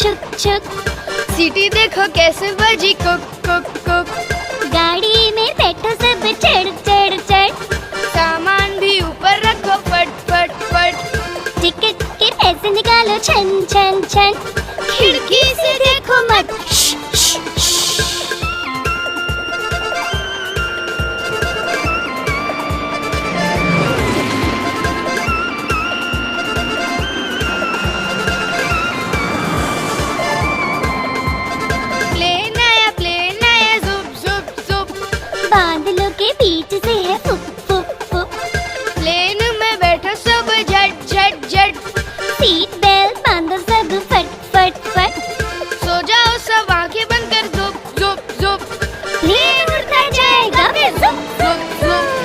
छुक छुक। सीटी देखो कैसे बजी कुक कुक कुक। गाड़ी में बैठो सब चढ़ चढ़ चढ़। सामान भी ऊपर रखो फट फट फट। टिकट के पैसे निकालो छन छन छन। खिड़की से देखो मत। बादलों के बीच से है फुक फुक फुक। प्लेन में बैठो सब झट झट झट। सीट बेल्ट बांधो सब फट फट फट। सो जाओ सब आंखें बंद कर जुप जुप जुप। प्लेन उड़ता जाएगा फिर जुप जुप जुप।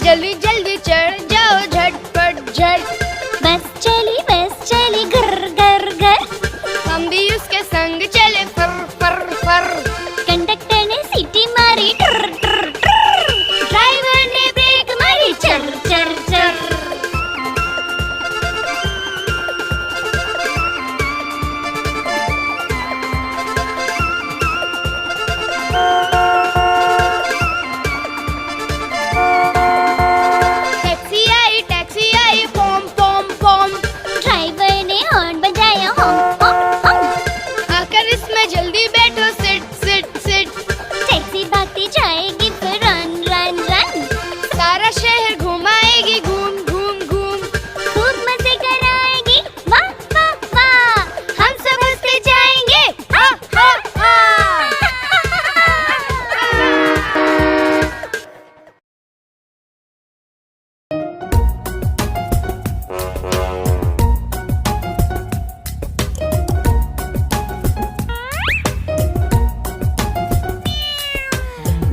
जल्दी जल्दी चढ़ जाओ झटपट झट। बस चली घर घर घर। हम भी उसके संग चले फर फर फर। कंडक्टर ने सीटी मारी ट्र ट्र ट्र। ड्राइवर ने ब्रेक मारी चर चर चर। टैक्सी आई पॉम पॉम पॉम। ड्राइवर ने हॉर्न बजाया होम होम होम। आकर इसमें जल्दी बैठो सिट सिट सिट। टैक्सी भागती जाएगी फिर रन रन रन। सारा शहर घुमाएगी घूम घूम घूम। खूब मजे कराएगी वाह वाह वाह। हम सब हंसते जाएंगे हा हा हा।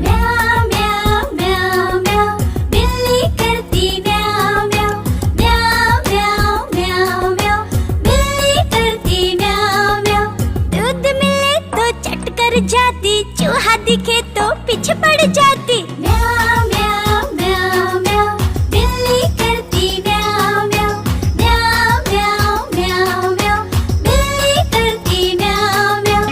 म्याऊ म्याऊ म्याऊ म्याऊ। बिल्ली करती म्याऊ म्याऊ। म्याऊ म्याऊ म्याऊ म्याऊ। बिल्ली करती म्याऊ म्याऊ। दूध मिले तो चट कर जाती। चूहा दिखे तो पीछे पड़ जाती। म्याऊ म्याऊ म्याऊ म्याऊ। बिल्ली करती म्याऊ म्याऊ। म्याऊ म्याऊ म्याऊ म्याऊ। बिल्ली करती म्याऊ म्याऊ।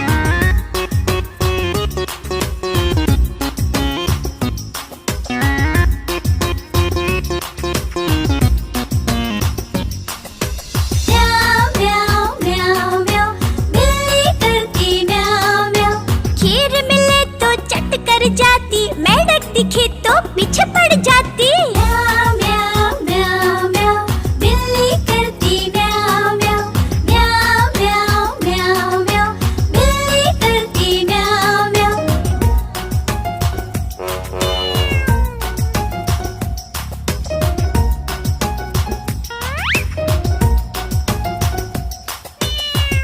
म्याऊ म्याऊ म्याऊ म्याऊ। बिल्ली करती म्याऊ म्याऊ। खीर मिले तो चट कर जाती। मेंढक दिखे तो पीछे पड़ जाती। म्याऊ म्याऊ म्याऊ म्याऊ। बिल्ली करती म्याऊ म्याऊ। म्याऊ म्याऊ म्याऊ म्याऊ। बिल्ली करती म्याऊ म्याऊ।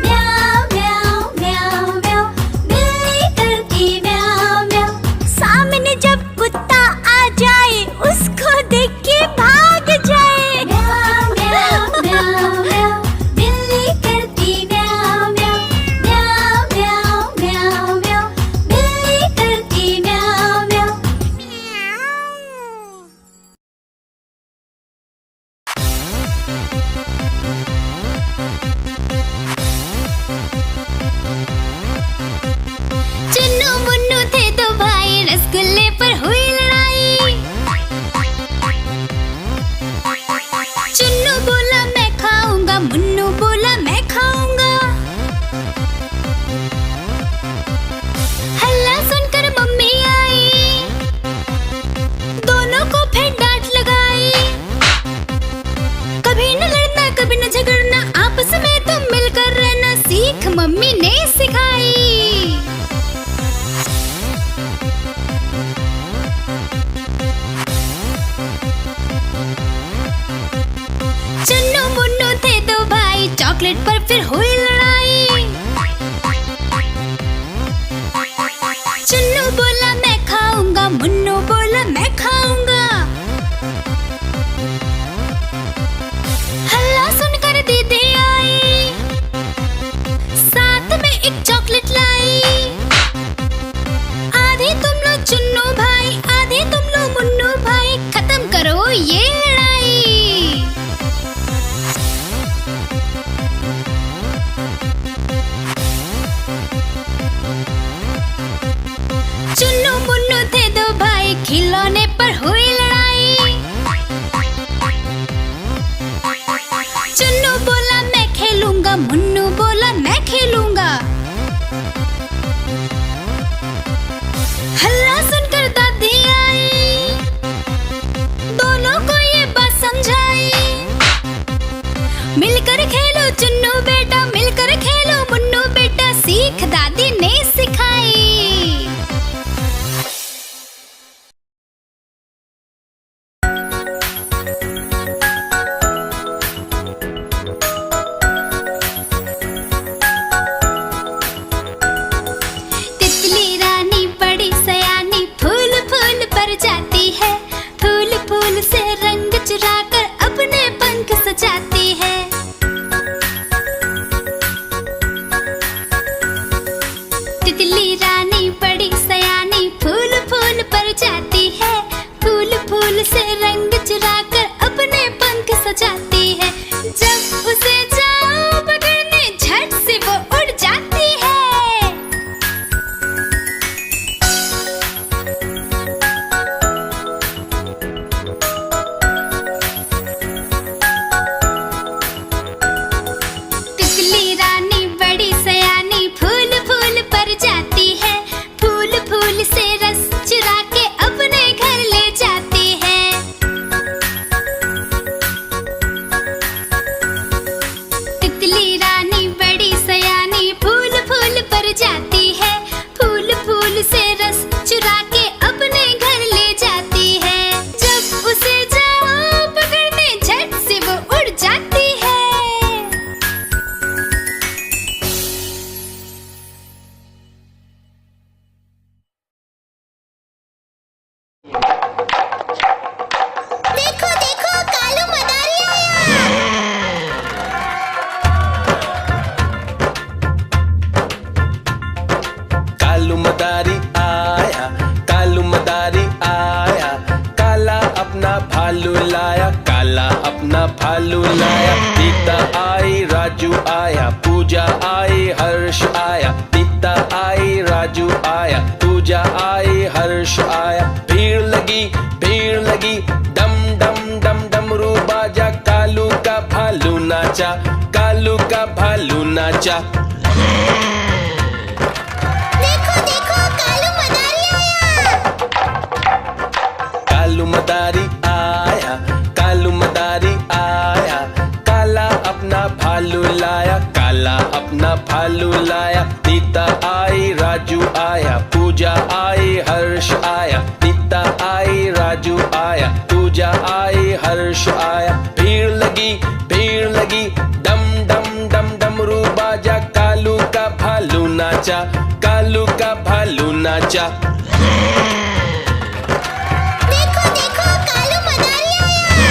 म्याऊ म्याऊ म्याऊ म्याऊ। बिल्ली करती म्याऊ म्याऊ। सामने जब कुत्ता आ जाए उसको देख के भाग जाए। म्याऊ म्याऊ म्याऊ म्याऊ। बिल्ली करती म्याऊ म्याऊ। म्याऊ म्याऊ म्याऊ म्याऊ। बिल्ली करती म्याऊ म्याऊ। चुन्नू मुन्नू थे दो भाई। रसगुल्ले पर हुई लड़ाई। चुन्नू बोला मैं खाऊंगा। मुन्नू बोला मैं खाऊंगा। हल्ला सुनकर मम्मी आई। दोनों को फिर डांट लगाई। कभी न लड़ना कभी न झगड़ना। आपस में तुम मिलकर रहना सीख मम्मी ने सिखाई। चुन्नू मुन्नू थे दो भाई। चॉकलेट पर फिर हुई लड़ाई। चुन्नू बोला मैं खाऊंगा। मुन्नू बोला मैं खाऊंगा। हल्ला सुनकर दीदी आई। एक चॉकलेट लाई। आधे तुम लो चुन्नू भाई, आधे तुम लो मुन्नू भाई, खत्म करो ये लड़ाई। चुन्नू मुन्नू थे दो भाई, खिलौने पर हुई लड़ाई। चुन्नू बोला मैं खेलूंगा, मुन्नू बोला मैं खेलूंगा। हल्ला सुनकर दादी आई, दोनों को ये बात समझाई। मिलकर खेलो चुन्नू बेटा, मिलकर खेलो मुन्नू बेटा, सीख दादी ने सिखाई। तितली रानी बड़ी सयानी, फूल फूल पर जाती है, फूल फूल से रंग चुराकर अपने पंख सजाती है। तितली रानी बड़ी सयानी, फूल फूल पर जाती है, फूल फूल से रंग चुराकर अपने पंख सजाती है। जब उसे जाओ पकड़ने, झट से वो उड़ जाती है। तितली रानी बड़ी सयानी, फूल फूल पर जाती है, फूल फूल से रस चुरा के अपने घर ले जाती है। तितली रानी बड़ी सयानी, फूल फूल पर जाती है, फूल फूल से रस चुरा के अपने घर ले जाती है। जब उसे जाओ पकड़ने, झट से वो उड़ जाती है। देखो देखो, कालू मदारी आया। कालू मदारी आया, कालू मदारी आया, काला अपना भालू लाया, काला अपना भालू लाया। सीता आई, राजू आया, पूजा आई, हर्ष आया। सीता आई, राजू आया, पूजा आई, हर्ष आया। भीड़ लगी, डम डम डम डमरू बाजा, कालू का भालू नाचा, कालू का भालू नाचा। देखो देखो, कालू मदारी आया। कालू मदारी आया, कालू मदारी आया, काला अपना भालू लाया, काला अपना भालू लाया। सीता आई, राजू आया, पूजा आई, हर्ष आया। सीता आई, राजू आया, पूजा आई, हर्ष आया। भीड़ लगी, डम डम डम डमरू बाजा, कालू का भालू नाचा, कालू का भालू नाचा। देखो देखो, कालू मदारी आया।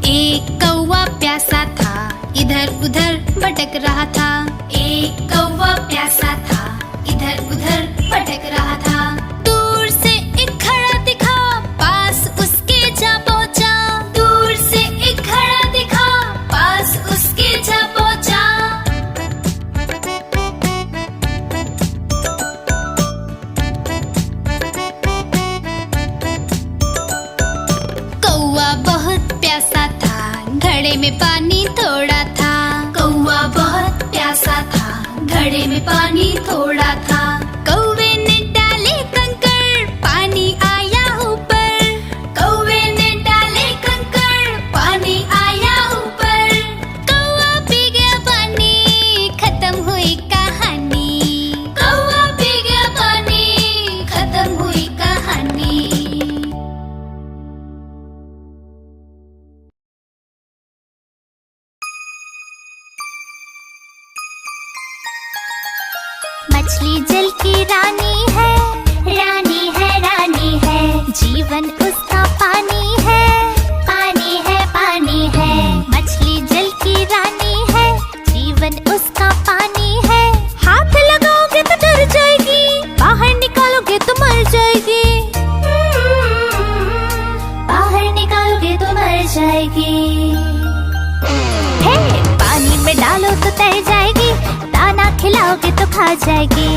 एक कौवा प्यासा था, इधर उधर भटक रहा था। एक कौवा प्यासा था, इधर उधर भटक रहा था। दूर से एक घड़ा दिखा, पास उसके जा पहुंचा। दूर से एक घड़ा दिखा, पास उसके जा पहुंचा। कौवा बहुत प्यासा था, घड़े में पानी थोड़ा था। कौवा बहुत प्यासा था, घड़े में पानी थोड़ा था। कौवे ने डाले कंकड़, पानी आया ऊपर। कौवे ने डाले कंकड़, पानी आया ऊपर। कौवा पी गया पानी, खत्म हुई कहानी। कौवा पी गया पानी, खत्म हुई कहानी। मछली जल की रानी है, रानी है, रानी है। जीवन उसका पानी है, पानी है, पानी है। मछली जल की रानी है, जीवन उसका पानी है। हाथ लगाओगे तो डर जाएगी, बाहर निकालोगे तो मर जाएगी। बाहर निकालोगे तो मर जाएगी। हे, पानी में डालो तो तैर जाएगी, दाना खिलाओगे तो खा जाएगी।